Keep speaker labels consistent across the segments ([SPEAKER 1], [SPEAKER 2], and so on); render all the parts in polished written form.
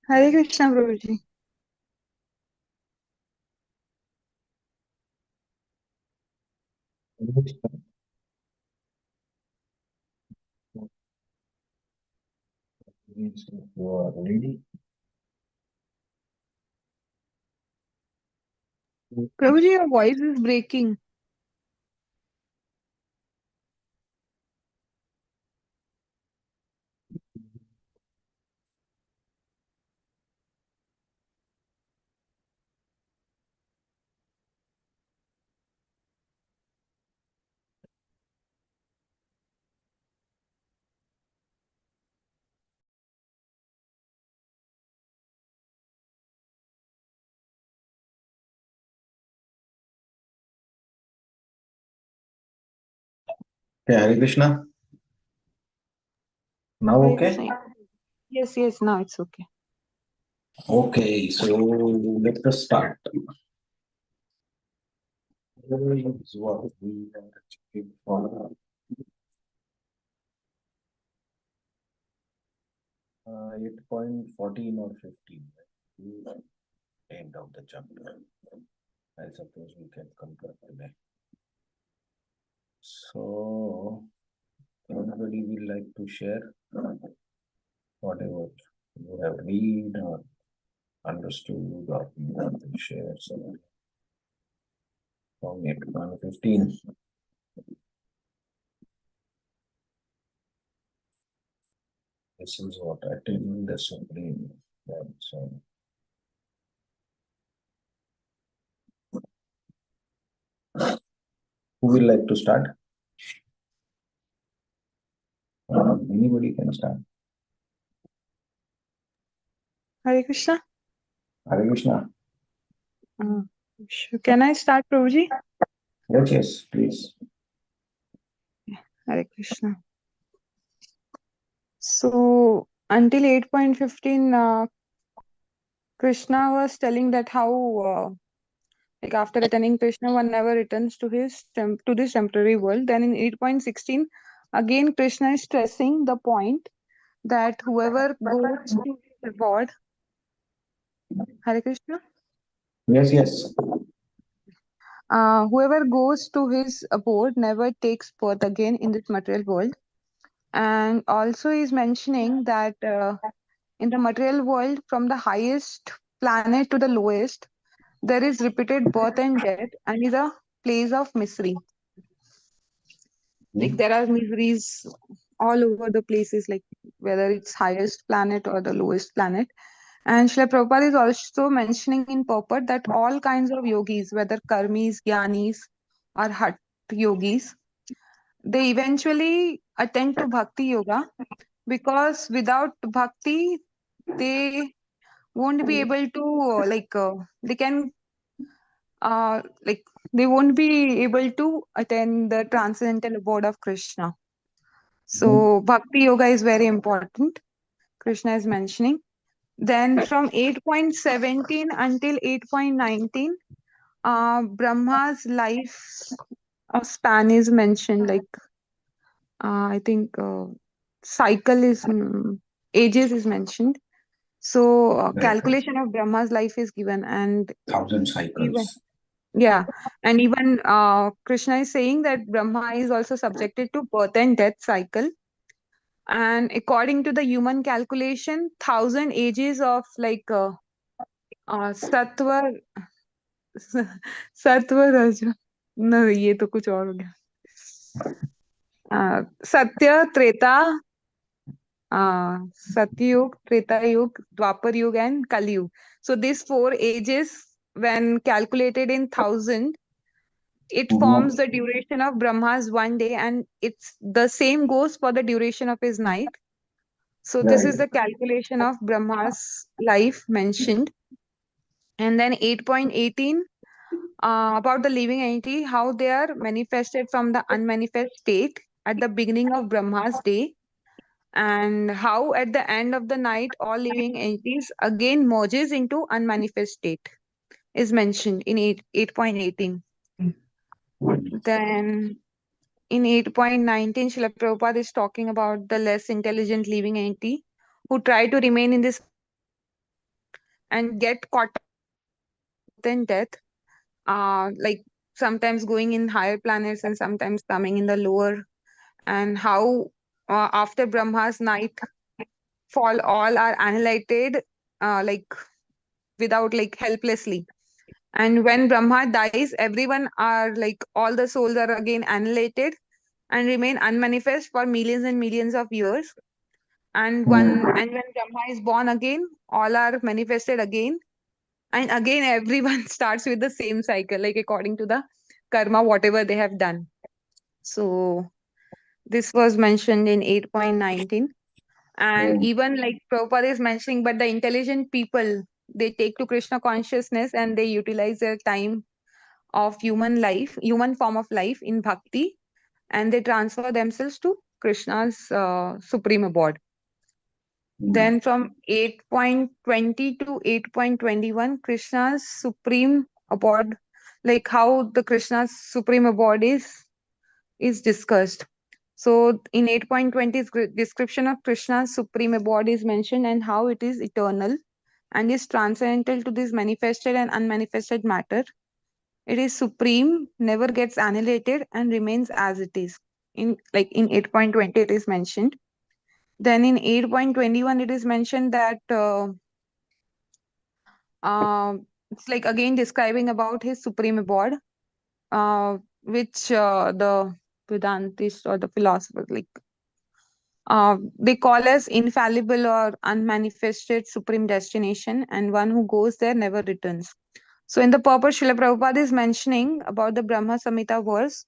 [SPEAKER 1] Hare Krishna, Prabhuji.
[SPEAKER 2] You are ready.
[SPEAKER 1] Prabhuji, your voice is breaking.
[SPEAKER 2] Okay, Hare Krishna. Now
[SPEAKER 1] Hare
[SPEAKER 2] okay?
[SPEAKER 1] Krishna. Yes, now it's okay.
[SPEAKER 2] Okay, so let us start. Is what we are checking for 8.14 or 15. End of the chapter. I suppose we can conclude today. So, anybody will like to share whatever you have read or understood or you want to share something from 8.15. This is what attaining the supreme. So, who will like to start? Anybody can start.
[SPEAKER 1] Hare Krishna.
[SPEAKER 2] Hare Krishna.
[SPEAKER 1] Can I start, Prabhuji?
[SPEAKER 2] Yes, please.
[SPEAKER 1] Hare Krishna. So, until 8.15, Krishna was telling that how, like after attaining Krishna, one never returns to to this temporary world. Then in 8.16, again Krishna is stressing the point that whoever goes to his abode, Hare Krishna.
[SPEAKER 2] Yes.
[SPEAKER 1] Whoever goes to his abode never takes birth again in this material world. And also is mentioning that in the material world, from the highest planet to the lowest, there is repeated birth and death and is a place of misery. Like there are miseries all over the places, like whether it's highest planet or the lowest planet. And Srila Prabhupada is also mentioning in purport that all kinds of yogis, whether karmis, jnanis, or hat yogis, they eventually attend to bhakti yoga, because without bhakti they won't be able to they can like they won't be able to attain the transcendental abode of Krishna. So bhakti yoga is very important, Krishna is mentioning. Then from 8.17 until 8.19, Brahma's life span is mentioned, like I think cycle is ages is mentioned. So
[SPEAKER 2] Right.
[SPEAKER 1] calculation of Brahma's life is given, and
[SPEAKER 2] 1,000
[SPEAKER 1] even
[SPEAKER 2] cycles.
[SPEAKER 1] yeah, and even Krishna is saying that Brahma is also subjected to birth and death cycle. And according to the human calculation, 1,000 ages of सत्वर सत्वर रज न ये तो कुछ और हो गया सत्य त्रेता सतयुग त्रेता युग द्वापर युग and kali युग. So these 4 ages, when calculated in 1,000, it forms the duration of Brahma's one day, and it's the same goes for the duration of his night. So this is
[SPEAKER 2] Right.
[SPEAKER 1] the calculation of Brahma's life mentioned. And then 8.18, about the living entity, how they are manifested from the unmanifest state at the beginning of Brahma's day, and how at the end of the night all living entities again merges into unmanifest state is mentioned in 8.18. Then in 8.19, Srila Prabhupada is talking about the less intelligent living entity who try to remain in this and get caught up in death, like sometimes going in higher planets and sometimes coming in the lower, and how after Brahma's night fall, all are annihilated, like without like helplessly. And when Brahma dies, everyone are like all the souls are again annihilated and remain unmanifest for millions and millions of years. And when Brahma is born again, all are manifested again, and again everyone starts with the same cycle, like according to the karma, whatever they have done. So this was mentioned in 8.19. And
[SPEAKER 2] Mm.
[SPEAKER 1] even like Prabhupada is mentioning, but the intelligent people, they take to Krishna consciousness and they utilize their time of human life, human form of life in bhakti, and they transfer themselves to Krishna's supreme abode.
[SPEAKER 2] Mm.
[SPEAKER 1] Then from 8.20 to 8.21, Krishna's supreme abode, like how the Krishna's supreme abode is discussed. So in 8.20, description of Krishna's supreme abode is mentioned and how it is eternal and is transcendental to this manifested and unmanifested matter. It is supreme, never gets annihilated, and remains as it is. In 8.20, it is mentioned. Then in 8.21, it is mentioned that it's like again describing about his supreme abode, which the Vedantists or the philosophers they call as infallible or unmanifested supreme destination, and one who goes there never returns. So in the purport, Srila Prabhupada is mentioning about the Brahma Samhita verse,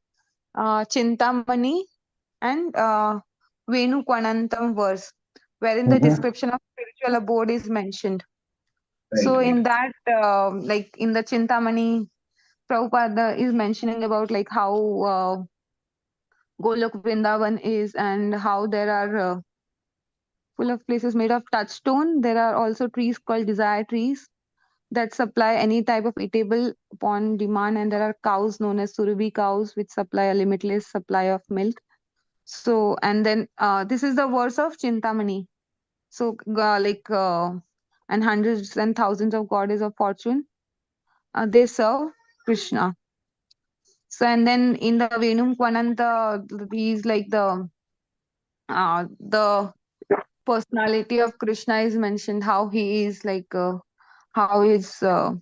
[SPEAKER 1] Chintamani and Venu Kwanantam verse, wherein the
[SPEAKER 2] Mhm.
[SPEAKER 1] description of spiritual abode is mentioned.
[SPEAKER 2] Right,
[SPEAKER 1] So
[SPEAKER 2] right.
[SPEAKER 1] in that, like in the Chintamani, Prabhupada is mentioning about like how Golok Vrindavan is and how there are full of places made of touchstone. There are also trees called desire trees that supply any type of eatable upon demand, and there are cows known as Surabhi cows which supply a limitless supply of milk. So, and then this is the verse of Chintamani. So, and hundreds and thousands of goddess of fortune, they serve Krishna. So, and then in the Venum Kwananta, he's like the personality of Krishna is mentioned, how he is how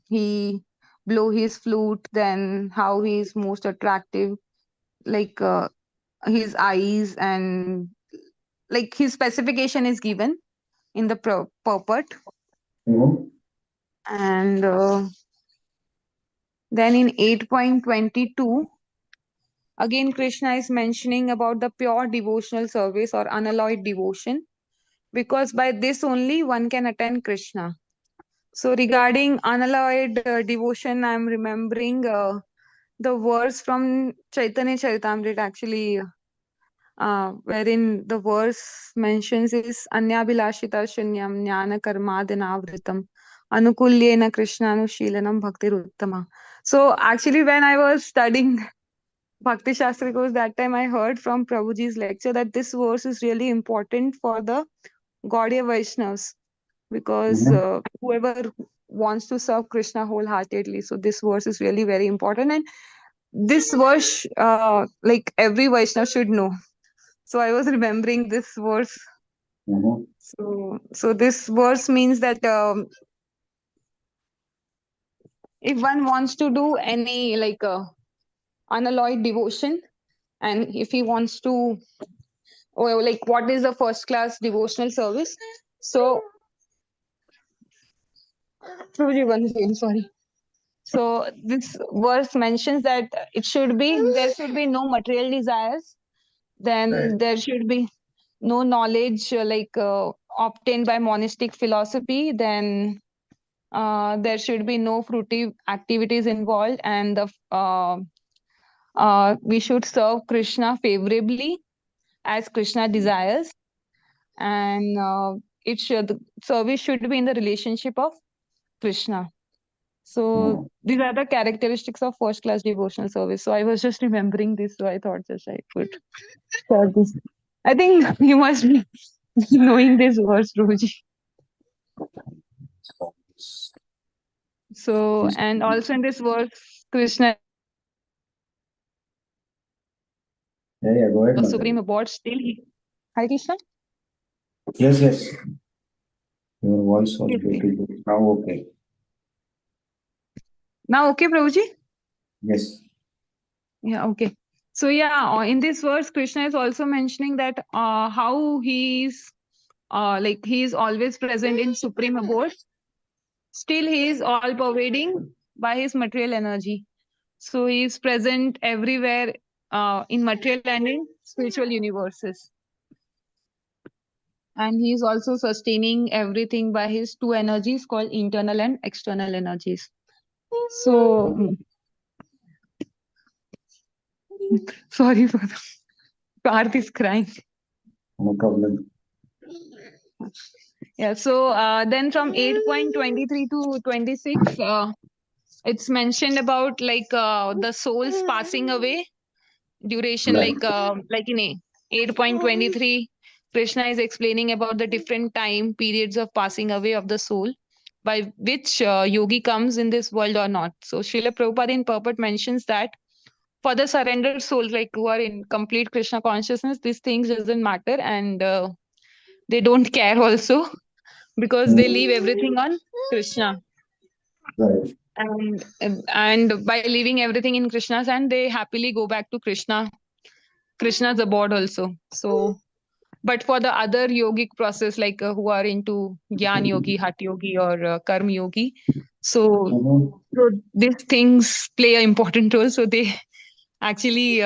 [SPEAKER 1] he blow his flute, then how he is most attractive, like his eyes, and like his specification is given in the purport.
[SPEAKER 2] Mhm.
[SPEAKER 1] And then in 8.22, again Krishna is mentioning about the pure devotional service or unalloyed devotion, because by this only one can attain Krishna. So regarding unalloyed devotion, I'm remembering the verse from Chaitanya Charitamrita, actually, wherein the verse mentions is Anyabhilashita Shunyam Jnana Karmadinavritam Anukulyena Krishnanushilanam Bhaktir Uttama. So actually, when I was studying Bhakti Shastri course, that time I heard from Prabhuji's lecture that this verse is really important for the Gaudiya Vaishnavas, because
[SPEAKER 2] Mhm.
[SPEAKER 1] whoever wants to serve Krishna wholeheartedly, so this verse is really very important. And this verse, like every Vaishnava should know. So I was remembering this verse.
[SPEAKER 2] Mhm.
[SPEAKER 1] So this verse means that if one wants to do any unalloyed devotion, and if he wants to, or like what is the first class devotional service? So, Prabhuji, one second, sorry. So this verse mentions that there should be no material desires,
[SPEAKER 2] Right.
[SPEAKER 1] then there should be no knowledge obtained by monastic philosophy, then there should be no fruitive activities involved, and we should serve Krishna favorably as Krishna desires, and it should service should be in the relationship of Krishna. So these are the characteristics of first class devotional service. So I was just remembering this, so I thought just I could share this. I think you must be knowing this verse, Roji. So,
[SPEAKER 2] Yes.
[SPEAKER 1] and also in this verse, Krishna is mentioning that
[SPEAKER 2] Yeah, yeah, go ahead,
[SPEAKER 1] the
[SPEAKER 2] Mataji.
[SPEAKER 1] supreme abode still he. Hare Krishna.
[SPEAKER 2] Yes, yes. Your voice was
[SPEAKER 1] Okay, okay.
[SPEAKER 2] breaking. Now, okay.
[SPEAKER 1] Now, okay, Prabhuji?
[SPEAKER 2] Yes.
[SPEAKER 1] Yeah, okay. So, yeah, in this verse, Krishna is also mentioning that how he is always present in supreme abode. Still, he is all pervading by his material energy. So, he is present everywhere in material and in spiritual universes. And he is also sustaining everything by his two energies called internal and external energies. So, sorry for the Parth is crying.
[SPEAKER 2] No problem.
[SPEAKER 1] Yeah, so then from 8.23 to 26, it's mentioned about the souls passing away duration,
[SPEAKER 2] Right.
[SPEAKER 1] like in 8.23, Krishna is explaining about the different time periods of passing away of the soul by which yogi comes in this world or not. So Srila Prabhupada in purport mentions that for the surrendered souls, like who are in complete Krishna consciousness, these things doesn't matter, and they don't care also because they leave everything on Krishna.
[SPEAKER 2] Right.
[SPEAKER 1] And by leaving everything in Krishna's hand, they happily go back to Krishna's abode also. So, but for the other yogic process, who are into Gyan Yogi, Hat Yogi, or Karma Yogi, so,
[SPEAKER 2] Mhm.
[SPEAKER 1] so these things play an important role. So they actually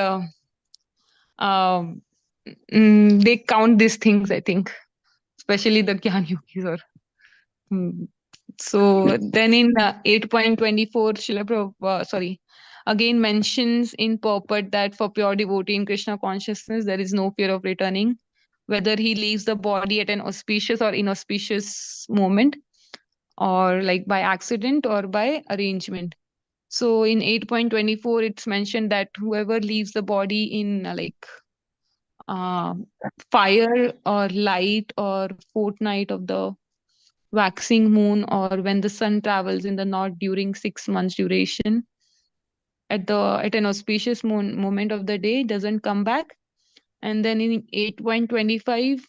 [SPEAKER 1] um, they count these things, I think, especially the Gyan Yogis. Mm. So then in 8.24, Srila Prabhupada, again mentions in purport that for pure devotee in Krishna consciousness, there is no fear of returning, whether he leaves the body at an auspicious or inauspicious moment, or like by accident or by arrangement. So in 8.24, it's mentioned that whoever leaves the body in uh, fire or light or fortnight of the waxing moon, or when the sun travels in the north during 6 months duration at an auspicious moment of the day, doesn't come back. And then in 8.25,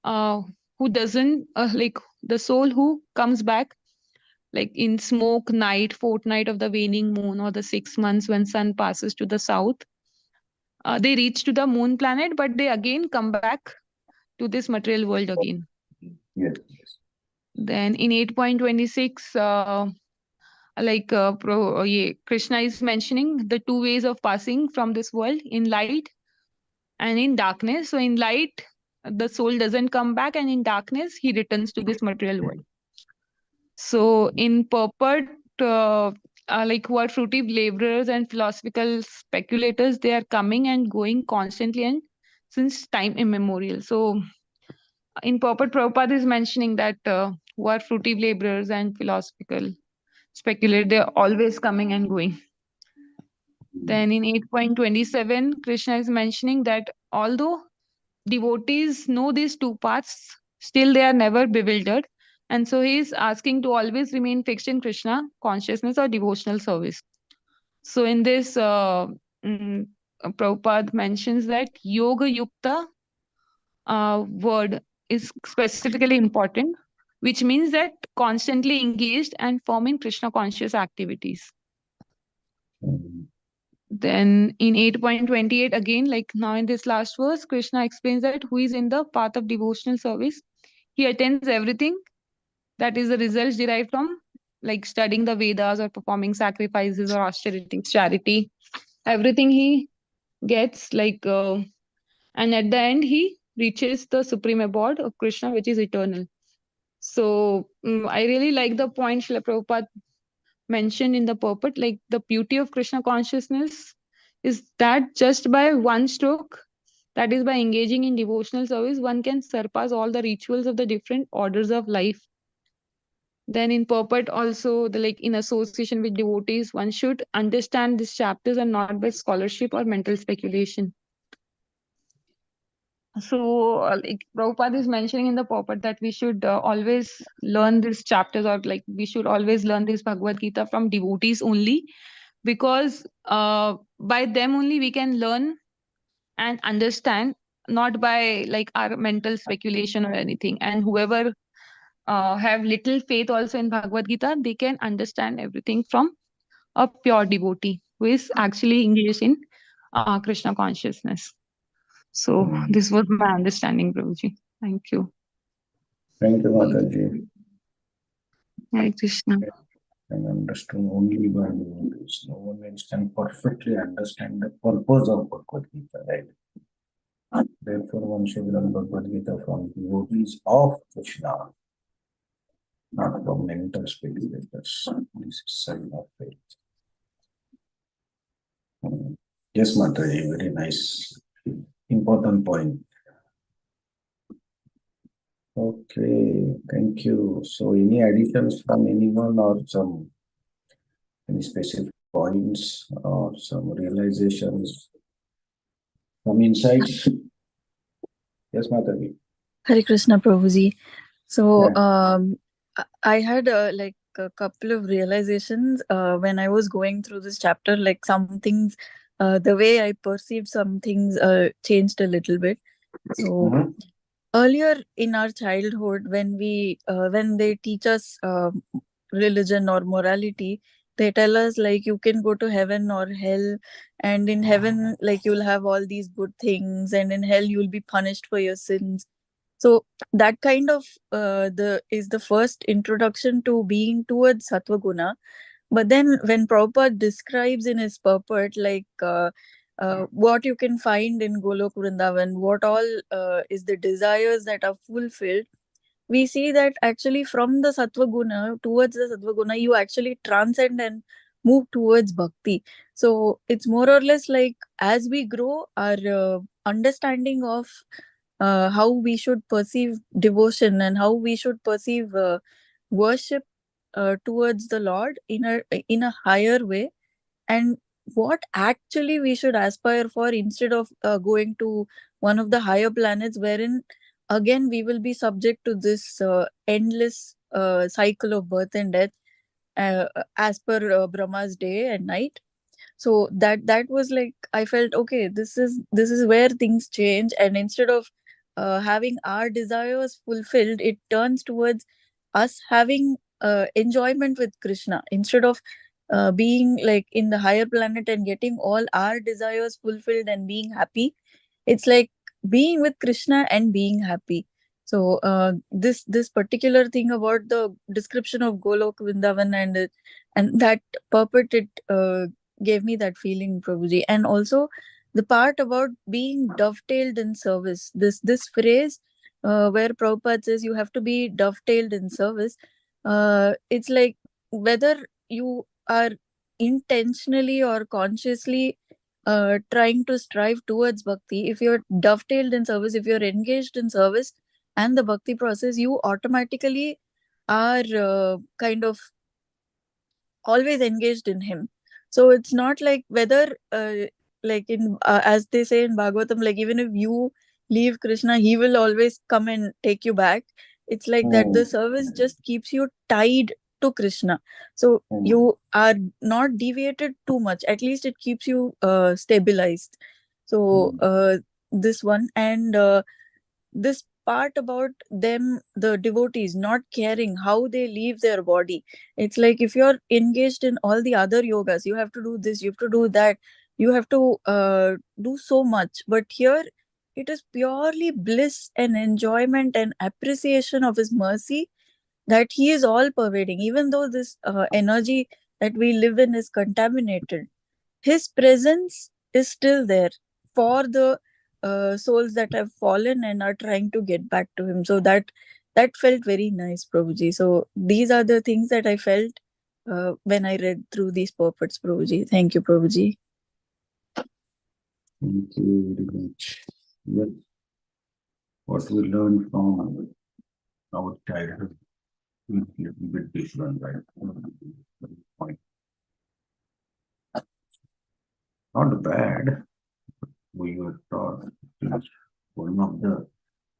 [SPEAKER 1] uh who doesn't the soul who comes back like in smoke night, fortnight of the waning moon, or the 6 months when sun passes to the south, they reach to the moon planet, but they again come back to this material world again.
[SPEAKER 2] Yes.
[SPEAKER 1] Then in 8.26, Krishna is mentioning the two ways of passing from this world, in light and in darkness. So in light, the soul doesn't come back, and in darkness, he returns to this material world. So in purport, who are fruitive laborers and philosophical speculators, they are coming and going constantly and since time immemorial. So in purport, Prabhupada is mentioning that who are fruitive laborers and philosophical speculators, they are always coming and going. Then in 8.27, Krishna is mentioning that although devotees know these two paths, still they are never bewildered. And so he is asking to always remain fixed in Krishna consciousness or devotional service. So in this, Prabhupada mentions that Yoga Yukta word is specifically important, which means that constantly engaged and forming Krishna conscious activities.
[SPEAKER 2] Mhm.
[SPEAKER 1] Then in 8.28, again, like now in this last verse, Krishna explains that who is in the path of devotional service, he attends everything that is the results derived from like studying the Vedas or performing sacrifices or austerities, charity, everything he gets and at the end he reaches the supreme abode of Krishna, which is eternal. So I really like the point Srila Prabhupada mentioned in the purport, like the beauty of Krishna consciousness is that just by one stroke, that is by engaging in devotional service, one can surpass all the rituals of the different orders of life. Then in purport also, the like in association with devotees, one should understand these chapters and not by scholarship or mental speculation. So, like Prabhupada is mentioning in the purport that we should always learn these chapters, or like we should always learn this Bhagavad Gita from devotees only, because by them only we can learn and understand, not by like our mental speculation or anything. And whoever have little faith also in Bhagavad Gita, they can understand everything from a pure devotee who is actually engaged in Krishna consciousness. So this was my understanding, Prabhuji. Thank you.
[SPEAKER 2] Thank you, Mataji.
[SPEAKER 1] Hare Krishna.
[SPEAKER 2] And understood only by devotees. No one else can perfectly understand the purpose of Bhagavad Gita, right? Therefore, one should learn Bhagavad Gita from devotees of Krishna, not from mental speculators. This is sign of faith. Yes, Mataji, very nice. Important point. Okay, thank you. So, any additions from anyone or any specific points or some realizations, some insights? Yes, Mataji.
[SPEAKER 3] Hare Krishna Prabhuji. So
[SPEAKER 2] Yeah.
[SPEAKER 3] I had like a couple of realizations when I was going through this chapter. Like some things, the way I perceived some things changed a little bit. So
[SPEAKER 2] Mhm.
[SPEAKER 3] earlier in our childhood, when they teach us religion or morality, they tell us like you can go to heaven or hell, and in heaven like you'll have all these good things, and in hell you'll be punished for your sins. So that kind of the is the first introduction to being towards sattva guna. But then when Prabhupada describes in his purport like what you can find in Golok Vrindavan, what all is the desires that are fulfilled, we see that actually from the sattva guna towards the sattva guna, you actually transcend and move towards bhakti. So it's more or less like as we grow, our understanding of how we should perceive devotion and how we should perceive worship towards the Lord in a higher way, and what actually we should aspire for instead of going to one of the higher planets wherein again we will be subject to this endless cycle of birth and death as per Brahma's day and night. So that was like I felt okay, this is where things change, and instead of having our desires fulfilled, it turns towards us having enjoyment with Krishna instead of being like in the higher planet and getting all our desires fulfilled and being happy. It's like being with Krishna and being happy. So this particular thing about the description of Golok Vrindavan and that purport, it gave me that feeling, Prabhuji. And also the part about being dovetailed in service. This phrase where Prabhupada says you have to be dovetailed in service. It's like whether you are intentionally or consciously trying to strive towards bhakti, if you're dovetailed in service, if you're engaged in service and the bhakti process, you automatically are kind of always engaged in him. So it's not like whether like in as they say in Bhagavatam, like even if you leave Krishna, he will always come and take you back. It's like that the service just keeps you tied to Krishna, so you are not deviated too much, at least it keeps you stabilized. So this one, and this part about them, the devotees not caring how they leave their body. It's like if you're engaged in all the other yogas, you have to do this, you have to do that, you have to do so much. But here it is purely bliss and enjoyment and appreciation of his mercy, that he is all pervading. Even though this energy that we live in is contaminated, his presence is still there for the souls that have fallen and are trying to get back to him. So that felt very nice, Prabhuji. So these are the things that I felt when I read through these purports, Prabhuji. Thank you, Prabhuji.
[SPEAKER 2] Thank you very much. Yes, what we learn from our childhood little bit different, right? Point. Not bad. We were taught one of the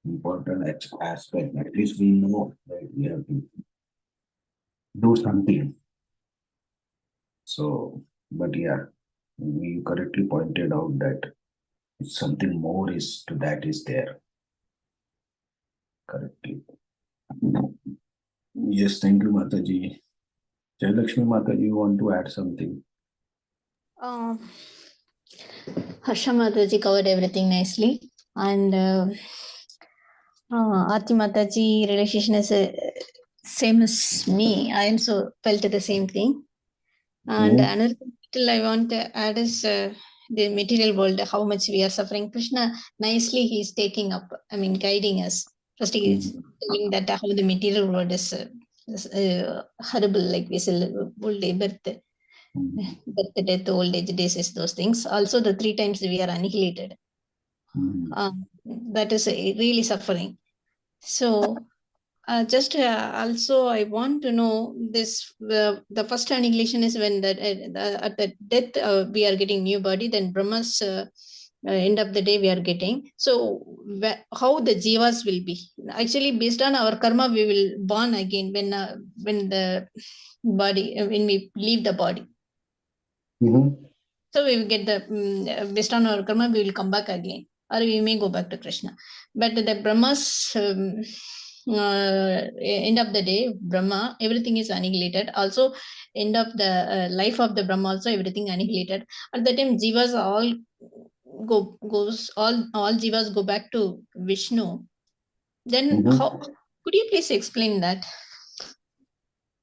[SPEAKER 2] important aspect. At least we know that we have to do something. So, but yeah, we correctly pointed out that something more is to that is there. Correctly. Yes, thank you, Mataji. Jayalakshmi Mataji, you want to add something?
[SPEAKER 4] Harsha Mataji covered everything nicely, and Aarti Mataji realization is same as me. I also felt the same thing. And another thing still I want to add is the material world, how much we are suffering. Krishna nicely he's taking up, I mean, guiding us. First he is telling that how the material world is horrible, like we say, old day, birth, death, old age, disease, those things. Also the 3 times we are annihilated. That is really suffering. So just also I want to know this, the first annihilation is when at the death we are getting new body, then Brahma's end of the day we are getting. So how the jivas will be? Actually, based on our karma, we will born again when the body, when we leave the body. So we will get the, based on our karma, we will come back again, or we may go back to Krishna. But the Brahma's end of the day, Brahma, everything is annihilated. Also, end of the life of the Brahma, also everything annihilated. At that time, jivas all all jivas go back to Vishnu. Then how? Could you please explain that?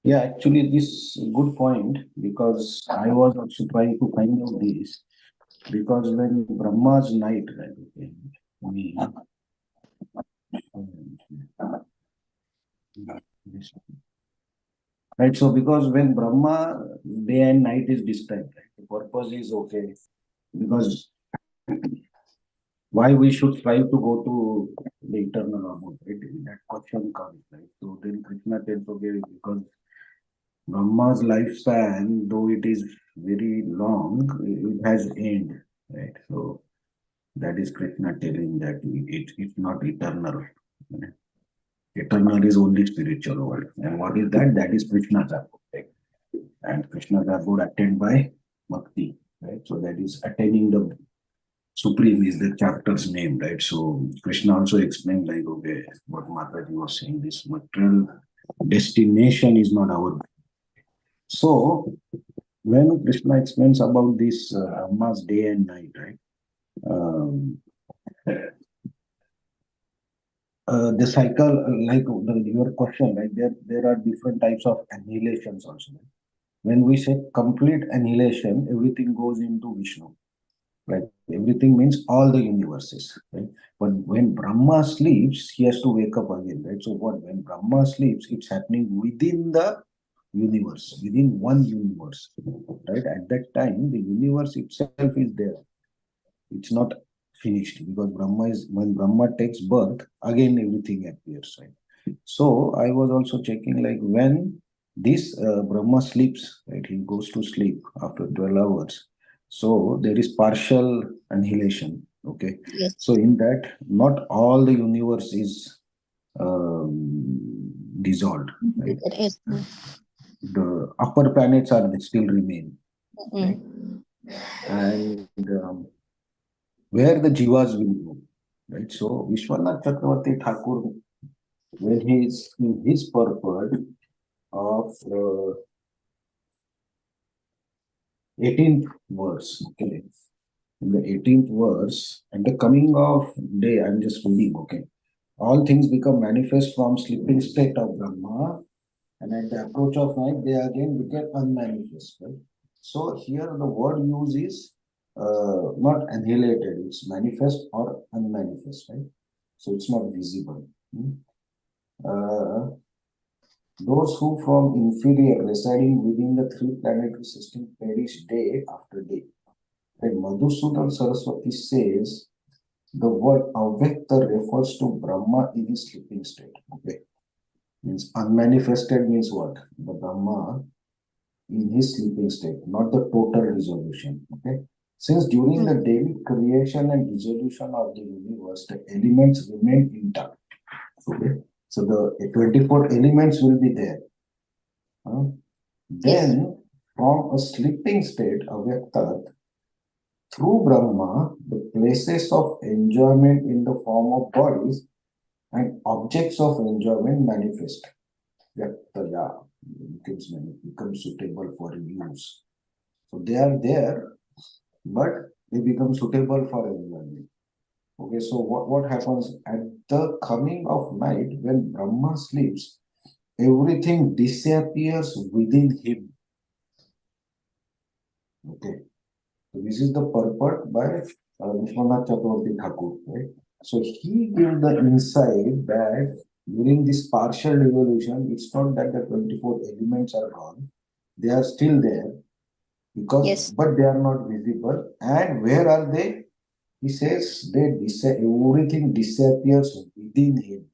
[SPEAKER 2] Yeah, actually, this is a good point, because I was also trying to find out this. Because when Brahma's night, right, so because when Brahma day and night is described, right, the purpose is okay, because why we should strive to go to the eternal abode, right? That question comes, right? So then Krishna tells, okay, because Brahma's lifespan, though it is very long, it has end, right? So that is Krishna telling that it's not eternal. Right? Eternal is only spiritual world. And what is that? That is Krishna's abode. Right? And Krishna's abode attained by Bhakti. Right? So that is attaining the Supreme is the chapter's name, right? So Krishna also explained, like, okay, what Mataji was saying, this material destination is not our. So when Krishna explains about this Brahma's day and night, right? The cycle, like your question, right? There are different types of annihilations also. When we say complete annihilation, everything goes into Vishnu. Right? Everything means all the universes. Right? But when Brahma sleeps, he has to wake up again. Right? So what? When Brahma sleeps, it's happening within the universe, within one universe. Right? At that time, the universe itself is there. It's not finished, because when Brahma takes birth, again everything appears. Right? So I was also checking, like, when this Brahma sleeps, right? He goes to sleep after 12 hours. So there is partial annihilation. Okay.
[SPEAKER 4] Yes.
[SPEAKER 2] So in that, not all the universe is dissolved. Right?
[SPEAKER 4] Yes.
[SPEAKER 2] The upper planets are still remain. Right? And where the jivas will go. Right? So Vishwanath Chakravarti Thakur, when he is in his purport of 18th verse, okay, in the 18th verse, at the coming of day, I'm just reading, okay, all things become manifest from sleeping state of Brahma, and at the approach of night, they again become unmanifest. Right? So here the word used is not annihilated, it's manifest or unmanifest, right? So it's not visible. Those who from inferior residing within the 3 planetary system perish day after day. And Madhusudan Saraswati says the word Avyakta refers to Brahma in his sleeping state. Okay. Means unmanifested means what? The Brahma in his sleeping state, not the total dissolution. Okay. Since during the daily creation and dissolution of the universe, the elements remain intact. Okay. So the 24 elements will be there. Then, from a sleeping state, avyaktat, through Brahma, the places of enjoyment in the form of bodies and objects of enjoyment manifest. Vyaktaya becomes suitable for use. So they are there, but they become suitable for enjoyment. Okay, so what happens at the coming of night when Brahma sleeps? Everything disappears within him. Okay, so this is the purport by Vishwanath Chakravarti Thakur. Right? So he gives the insight that during this partial evolution, it's not that the 24 elements are gone; they are still there because, but they are not visible. And where are they? He says everything disappears within him.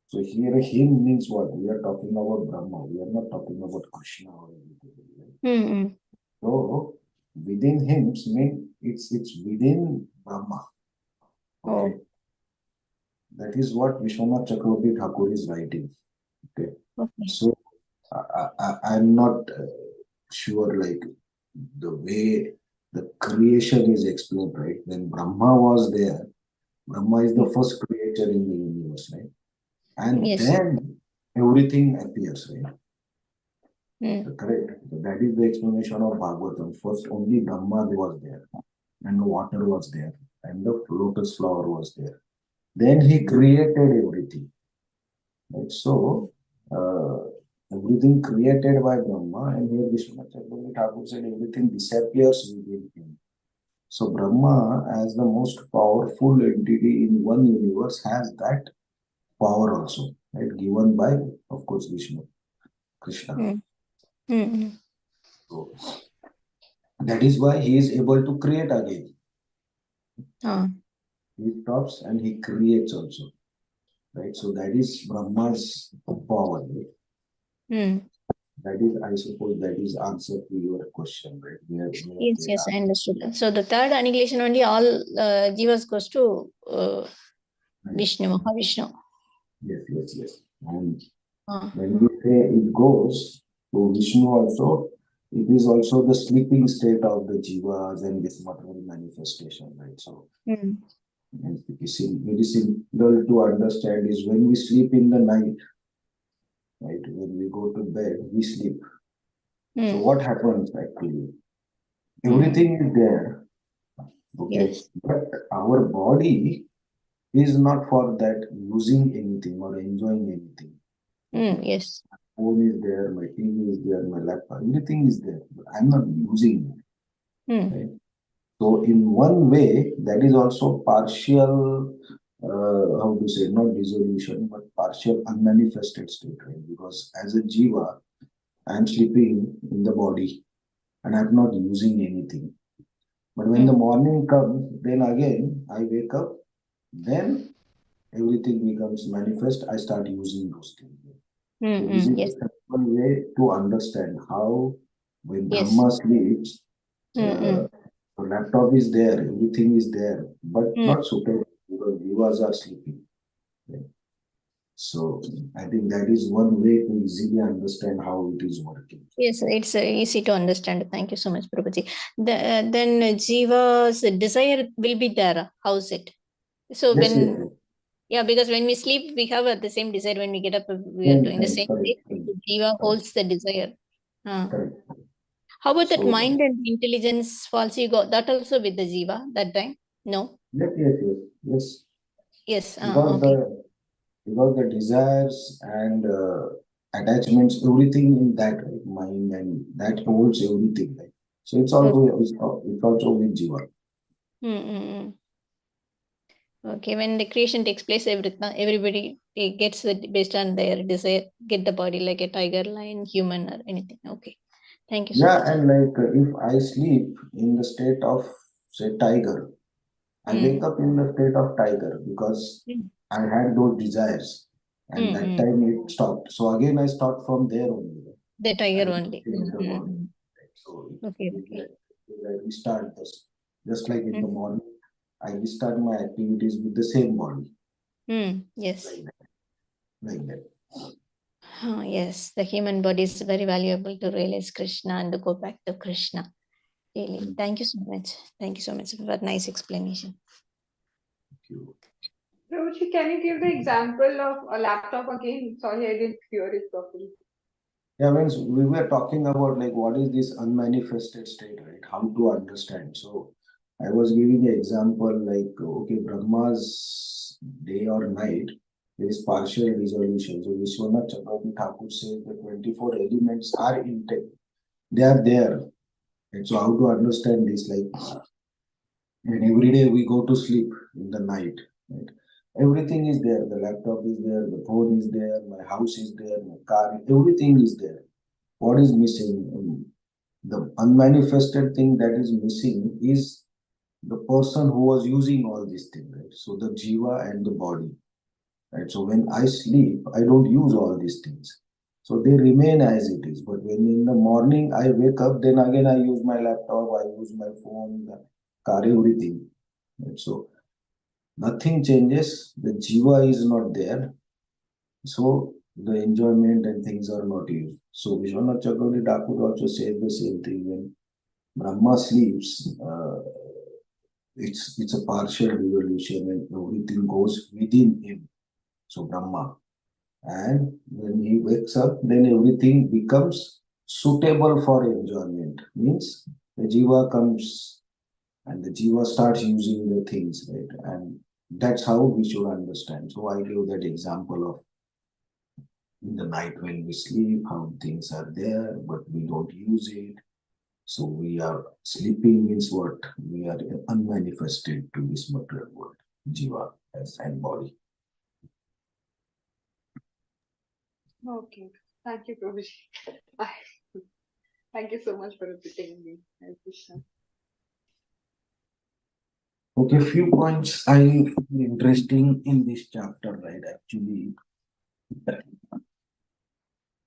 [SPEAKER 2] So here him means what? We are talking about Brahma. We are not talking about Krishna or anything. So within him means it's within Brahma. Okay. That is what Vishwanath Chakravarti Thakur is writing. Okay. So I'm not sure like the way the creation is explained, right? When Brahma was there, Brahma is the first creator in the universe, right? And then everything appears, right? Correct. So that is the explanation of Bhagavatam. First, only Brahma was there, and the water was there, and the lotus flower was there. Then he created everything. Right? So, everything created by Brahma, and here Vishwanath Chakravarti Thakur said everything disappears within him. So, Brahma, as the most powerful entity in one universe, has that power also, right? Given by, of course, Vishnu, Krishna. So, that is why he is able to create again. He stops and he creates also. Right? So that is Brahma's power. Right? That is, I suppose, that is answer to your question, right?
[SPEAKER 4] Yes, I understood. So the third annihilation only all jivas goes to Vishnu, Mahavishnu.
[SPEAKER 2] Yes. And when we say it goes to Vishnu also, it is also the sleeping state of the jivas and this material manifestation, right? So it is simple to understand is when we sleep in the night, right? When we go to bed, we sleep. So what happens actually? Everything is there. Okay. But our body is not for that using anything or enjoying anything.
[SPEAKER 4] Yes.
[SPEAKER 2] My phone is there, my TV is there, my laptop, everything is there, but I'm not using it. Right? So in one way, that is also partial, how to say, not dissolution, but partial unmanifested state, right? Because as a jiva, I'm sleeping in the body and I'm not using anything. But when the morning comes, then again I wake up, then everything becomes manifest. I start using those things. So this is the simple way to understand how when Brahma sleeps, the laptop is there, everything is there, but not suitable because jivas are sleeping. Right? So I think that is one way to easily understand how it is working.
[SPEAKER 4] Yes, it's easy to understand. Thank you so much, Prabhuji. Then jiva's desire will be there. How's it? So when because when we sleep, we have the same desire. When we get up, we are doing the same thing. The jiva holds the desire. How about that mind and intelligence false ego? That also with the jiva that time? No?
[SPEAKER 2] Yes.
[SPEAKER 4] Yes.
[SPEAKER 2] Because the desires and attachments, everything in that right, mind and that holds everything. Right? So it's also it's also with jiva.
[SPEAKER 4] Okay, when the creation takes place, everybody gets it based on their desire, get the body like a tiger, lion, human, or anything. Okay, thank you so much.
[SPEAKER 2] And like if I sleep in the state of say tiger, I wake up in the state of tiger because I had those desires. And that time it stopped. So again, I start from there only.
[SPEAKER 4] The tiger
[SPEAKER 2] I
[SPEAKER 4] only.
[SPEAKER 2] change the body. So
[SPEAKER 4] Okay.
[SPEAKER 2] I restart this. Just like in the morning, I restart my activities with the same body.
[SPEAKER 4] Yes.
[SPEAKER 2] Like that.
[SPEAKER 4] Yes, the human body is very valuable to realize Krishna and to go back to Krishna. Really. Thank you so much. Thank you so much for that nice explanation.
[SPEAKER 2] Thank you.
[SPEAKER 1] Prabhuji, can you give the example of a laptop again? Sorry, I didn't hear it properly.
[SPEAKER 2] Yeah, means we were talking about like what is this unmanifested state, right? How to understand. So I was giving an example like, okay, Brahma's day or night, there is partial resolution. So Vishwanath Chakravarti Thakur says the 24 elements are intact. They are there. And so how to understand this? Like, and every day we go to sleep in the night, right? Everything is there. The laptop is there, the phone is there, my house is there, my car, everything is there. What is missing? The unmanifested thing that is missing is the person who was using all these things, right? So the jiva and the body, right? So when I sleep, I don't use all these things. So they remain as it is. But when in the morning I wake up, then again I use my laptop, I use my phone, the car, everything. Right? So nothing changes. The jiva is not there. So the enjoyment and things are not used. So Vishwanath Chakravarti Thakur also said the same thing when Brahma sleeps. It's a partial revolution and everything goes within him. So Brahma. And when he wakes up, then everything becomes suitable for enjoyment. Means the jiva comes and the jiva starts using the things, right? And that's how we should understand. So I gave that example of in the night when we sleep, how things are there, but we don't use it. So we are sleeping means what? We are unmanifested to this material world, jiva as and body.
[SPEAKER 1] Okay. Thank you, Prabhuji. Thank you so much for repeating me. Hare Krishna.
[SPEAKER 2] Okay, few points I feel interesting in this chapter, right? Actually,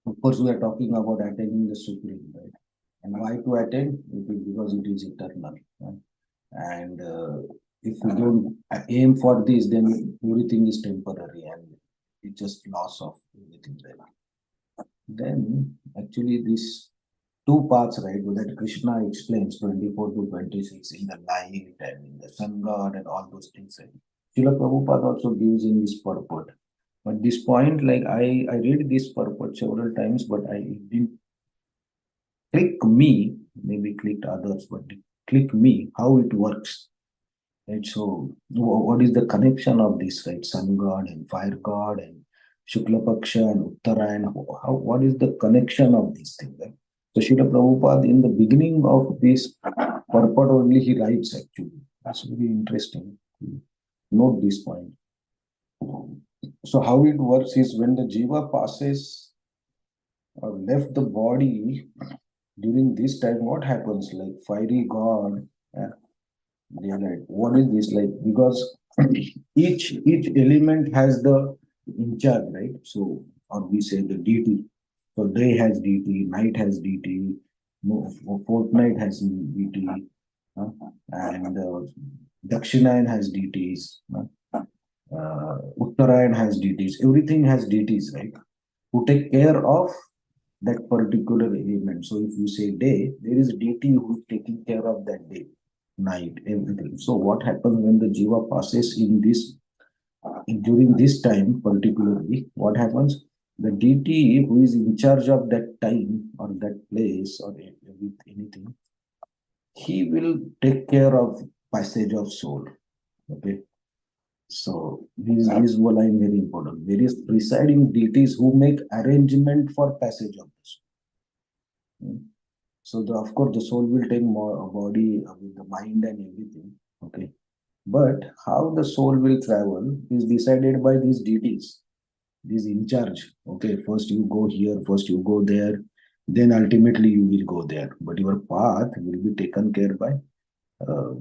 [SPEAKER 2] of course, we are talking about attaining the supreme, right? And why to attain? Because it is eternal. Right? And if we don't aim for this, then everything is temporary and it's just loss of everything. Right? Then actually these two paths, right, that Krishna explains 24 to 26 in the light and in the sun god and all those things. Right? Srila Prabhupada also gives in this purport. But this point, like I read this purport several times, but I didn't click me, maybe clicked others, but it click me how it works. Right? So what is the connection of this, right? Sun god and fire god and Shukla Paksha and Uttarayan. What is the connection of these things? Right? So Srila Prabhupada in the beginning of this purport only he writes actually. That's very interesting. Note this point. So how it works is when the jiva passes or left the body during this time, what happens? Like fiery god, they are like, what is this like? Because each element has the in charge, right? So, or we say the deity. So day has deity, night has deity, fortnight has deity, and Dakshinayan has deities, Uttarayan has deities. Everything has deities, right? Who take care of that particular element. So if you say day, there is a deity who is taking care of that day, night, everything. So what happens when the jiva passes in this, during this time particularly, what happens? The deity who is in charge of that time or that place or with anything, he will take care of passage of soul. Okay. So this line very important. Various presiding deities who make arrangement for passage of the soul. So of course the soul will take more body with the mind and everything. Okay. But how the soul will travel is decided by these deities, these in charge. Okay, first you go here, first you go there, then ultimately you will go there. But your path will be taken care by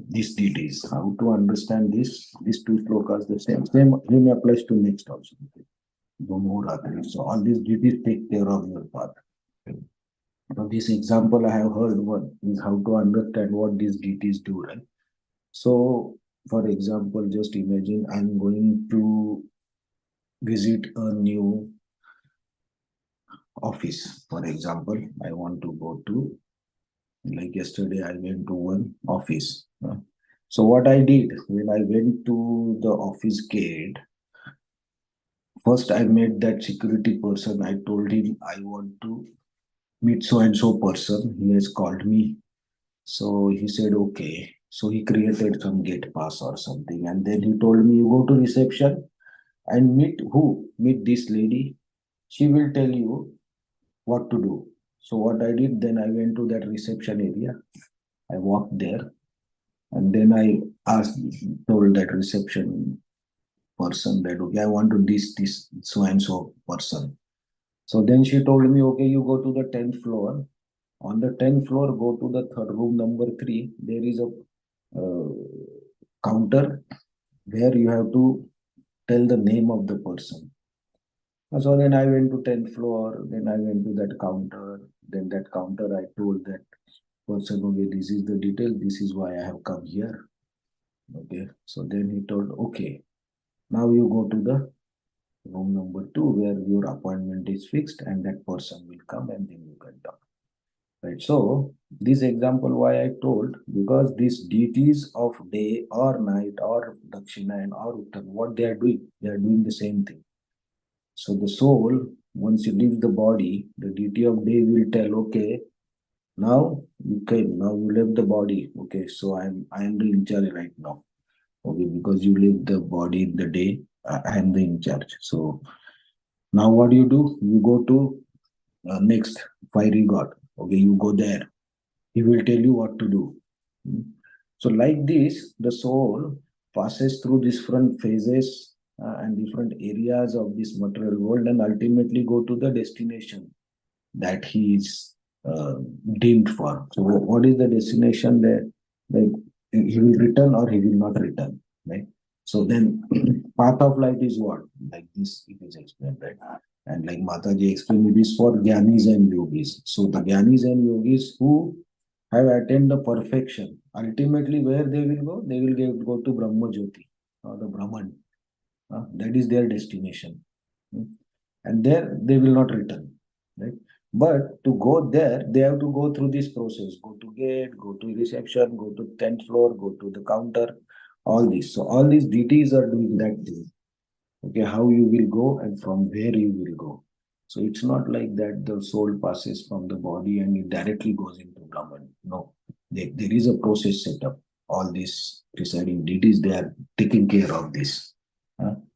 [SPEAKER 2] these deities. How to understand this? These two slokas, the same applies to next also. Okay. So all these deities take care of your path. So this example I have heard one is how to understand what these deities do, right? So, for example, just imagine I'm going to visit a new office. For example, I want to go to, like yesterday, I went to one office. So what I did when I went to the office gate, first I met that security person. I told him I want to meet so and so person. He has called me. So he said, okay. So he created some gate pass or something. And then he told me, you go to reception and meet who? Meet this lady. She will tell you what to do. So what I did, then I went to that reception area. I walked there and then I told that reception person that, okay, I want to this so and so person. So then she told me, okay, you go to the 10th floor. On the 10th floor, go to the third room, number 3. There is a counter where you have to tell the name of the person. So then I went to 10th floor, then I went to that counter, then that counter I told that person, okay, this is the detail, this is why I have come here. Okay, so then he told, okay, now you go to the room number 2 where your appointment is fixed and that person will come and then you can talk. Right. So this example why I told, because these deities of day or night or Dakshina or Uttar, what they are doing the same thing. So the soul, once it leaves the body, the deity of day will tell, okay, now you came, now you left the body. Okay, so I am the in charge right now. Okay, because you left the body in the day, I am the in charge. So now what do? You go to next fiery god. Okay, you go there. He will tell you what to do. So like this, the soul passes through different phases and different areas of this material world and ultimately go to the destination that he is uh, deemed for. So what is the destination there? Like he will return or he will not return, right? So then path of light is what? Like this it is explained, right? And like Mataji explained, it is for Gyanis and Yogis. So the Gyanis and Yogis who have attained the perfection, ultimately where they will go? They will go to Brahma Jyoti or the Brahman. That is their destination. And there they will not return, right? But to go there, they have to go through this process. Go to gate, go to reception, go to 10th floor, go to the counter, all this. So all these deities are doing that thing. Okay, how you will go and from where you will go. So it's not like that the soul passes from the body and it directly goes into Brahman. No, there is a process set up. All these presiding deities, they are taking care of this.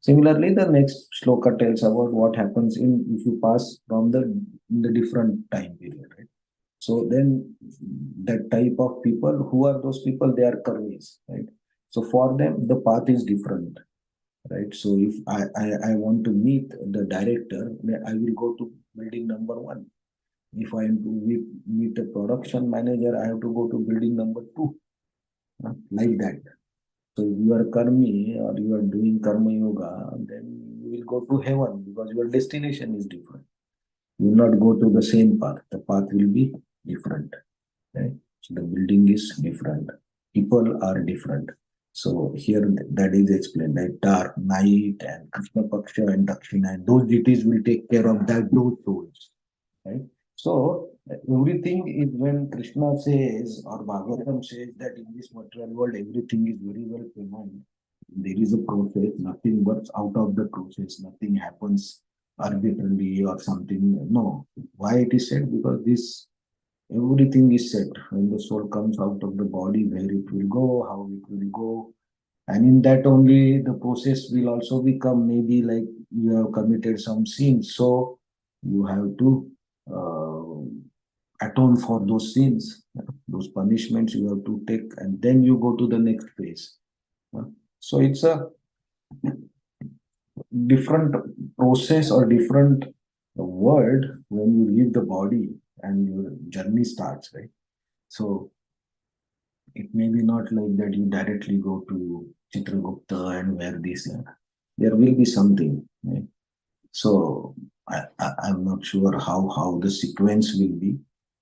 [SPEAKER 2] Similarly, the next shloka tells about what happens if you pass from the different time period, right? So then that type of people, who are those people? They are karmis, right? So for them, the path is different, right? So if I want to meet the director, then I will go to building number 1. If I am to meet a production manager, I have to go to building number 2, like that. So if you are karmi or you are doing karma yoga, then you will go to heaven because your destination is different. You will not go to the same path. The path will be different. Right? So the building is different. People are different. So here that is explained, like dark, night, and Krishna Paksha and Dakshina, and those deities will take care of those souls. Right? So everything is when Krishna says or Bhagavatam says that in this material world everything is very well planned. There is a process, nothing works out of the process, nothing happens arbitrarily or something. No. Why it is said? Because this everything is set. When the soul comes out of the body, where it will go, how it will go, and in that only the process will also become, maybe like you have committed some sins, so you have to atone for those sins, those punishments you have to take, and then you go to the next phase. So it's a different process or different word when you leave the body and your journey starts, right? So it may be not like that you directly go to Chitragupta and wear this. There will be something, right? So I'm not sure how the sequence will be,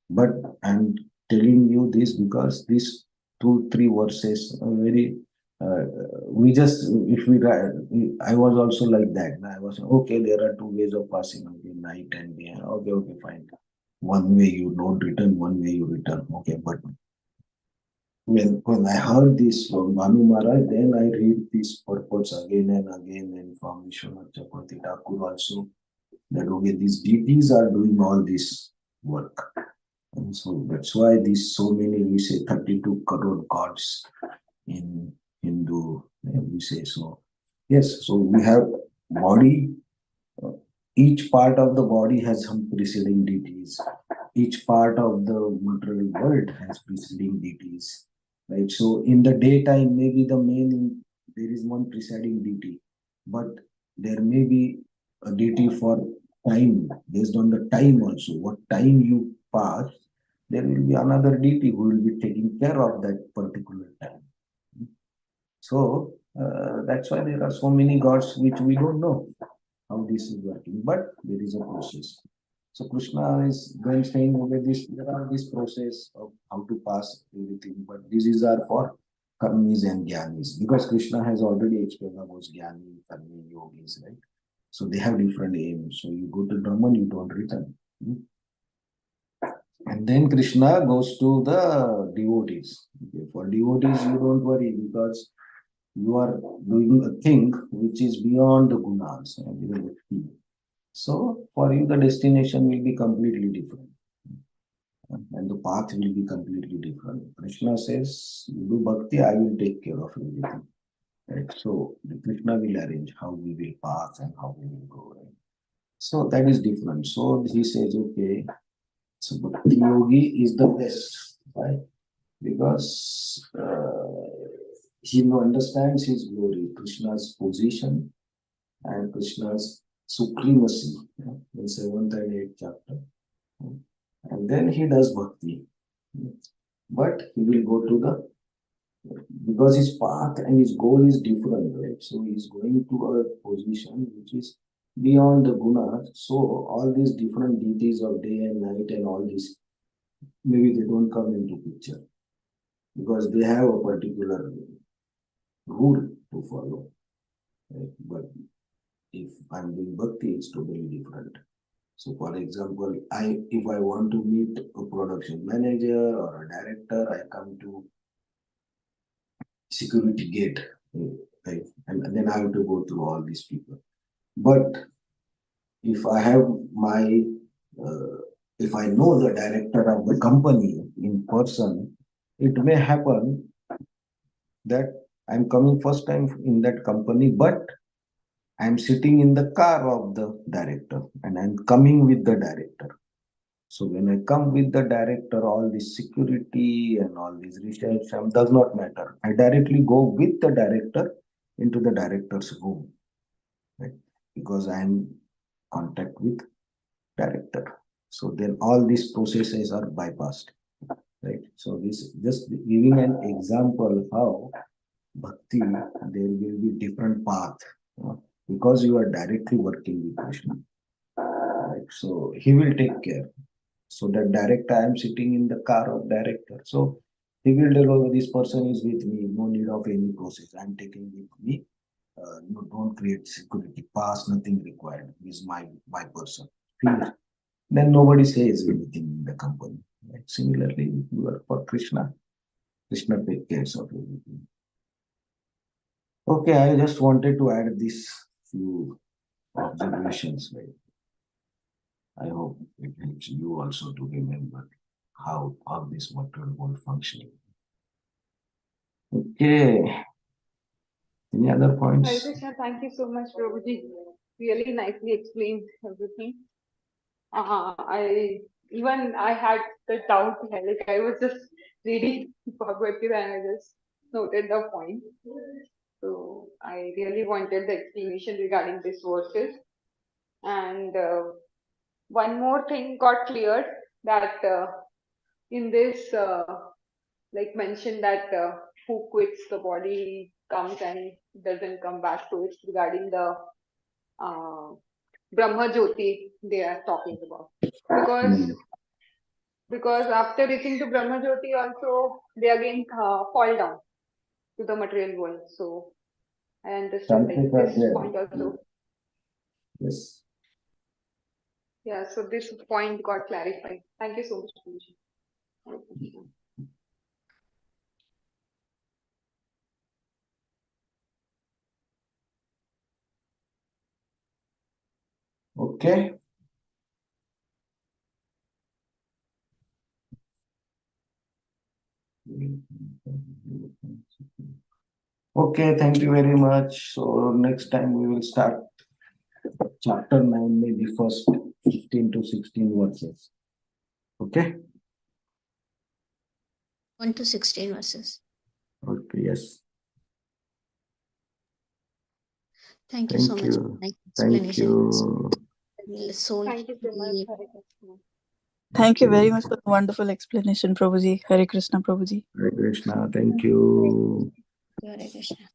[SPEAKER 2] but I'm telling you this because these 2 3 verses are very. Uh, we just if we I was also like that. I was okay. There are 2 ways of passing okay, night and day. Okay, fine. One way you don't return, one way you return. Okay, but when I heard this from Bhanu Maharaj, then I read these purports again and again, and from Vishwanath Chakravarti Thakur also, that okay, these deities are doing all this work. And so that's why these so many, we say 32 crore gods in Hindu, we say so. Yes, so we have body, uh, each part of the body has some preceding deities. Each part of the material world has preceding deities, right? So in the daytime, maybe there is one presiding deity, but there may be a deity for time, based on the time also. What time you pass, there will be another deity who will be taking care of that particular time. So that's why there are so many gods which we don't know how this is working, but there is a process. So Krishna is then saying, okay, there are this process of how to pass everything, but this is are for karmis and jnanis, because Krishna has already explained about jnani, karmi, yogis, right? So they have different aims. So you go to Brahman, you don't return. And then Krishna goes to the devotees. Okay, for devotees, you don't worry because you are doing a thing which is beyond the gunas and even the feel. So for you, the destination will be completely different. And the path will be completely different. Krishna says, you do bhakti, I will take care of everything. Right? So the Krishna will arrange how we will pass and how we will go. Right? So that is different. So he says, okay, so bhakti yogi is the best. Right? Because he understands his glory, Krishna's position and Krishna's supremacy, in 7th and 8th chapter. And then he does bhakti. But he will go to because his path and his goal is different, right? So he's going to a position which is beyond the gunas. So all these different deities of day and night and all this, maybe they don't come into picture because they have a particular rule to follow. Right? But if I'm doing bhakti, it's totally different. So for example, if I want to meet a production manager or a director, I come to security gate, right? And then I have to go through all these people. But if I have uh, if I know the director of the company in person, it may happen that I'm coming first time in that company, but I'm sitting in the car of the director and I'm coming with the director. So when I come with the director, all this security and all this reception does not matter. I directly go with the director into the director's room, right? Because I am contact with director. So then all these processes are bypassed, right? So this just giving an example how bhakti there will be different path, because you are directly working with Krishna, right? So he will take care. So that director, I am sitting in the car of director. So he will tell, oh, this person is with me, no need of any process. I'm taking with me. You don't create security pass, nothing required. Is my person. Finish. Then nobody says anything in the company. Right? Similarly, if you work for Krishna, Krishna takes care of everything. Okay, I just wanted to add these few observations. Right? I hope it helps you also to remember how this material world functioning. Okay. Any other
[SPEAKER 1] Hare
[SPEAKER 2] points?
[SPEAKER 1] Krishna, thank you so much, Prabhuji. Really nicely explained everything. I had the doubt, like I was just reading Bhagavad Gita and I just noted the point. So I really wanted the explanation regarding this verses. And one more thing got cleared, that in this, like mentioned that who quits the body comes and doesn't come back. So it's regarding the uh, Brahma Jyoti they are talking about. Because after reaching to Brahma Jyoti also they again fall down to the material world. So I understood this point also.
[SPEAKER 2] Yes.
[SPEAKER 1] Yeah, so this point got clarified. Thank you so much, Prabhuji.
[SPEAKER 2] Okay. Okay, thank you very much. So next time we will start chapter 9, maybe first 15 to 16 verses. Okay?
[SPEAKER 4] 1 to 16 verses.
[SPEAKER 2] Okay, yes.
[SPEAKER 4] Thank you so much. Nice
[SPEAKER 2] Thank
[SPEAKER 4] explanation.
[SPEAKER 2] you.
[SPEAKER 4] So
[SPEAKER 1] Thank you so much. Hare Krishna.
[SPEAKER 3] Thank you very much for the wonderful explanation, Prabhuji. Hare Krishna, Prabhuji.
[SPEAKER 2] Hare Krishna. Thank you.
[SPEAKER 4] Hare Krishna.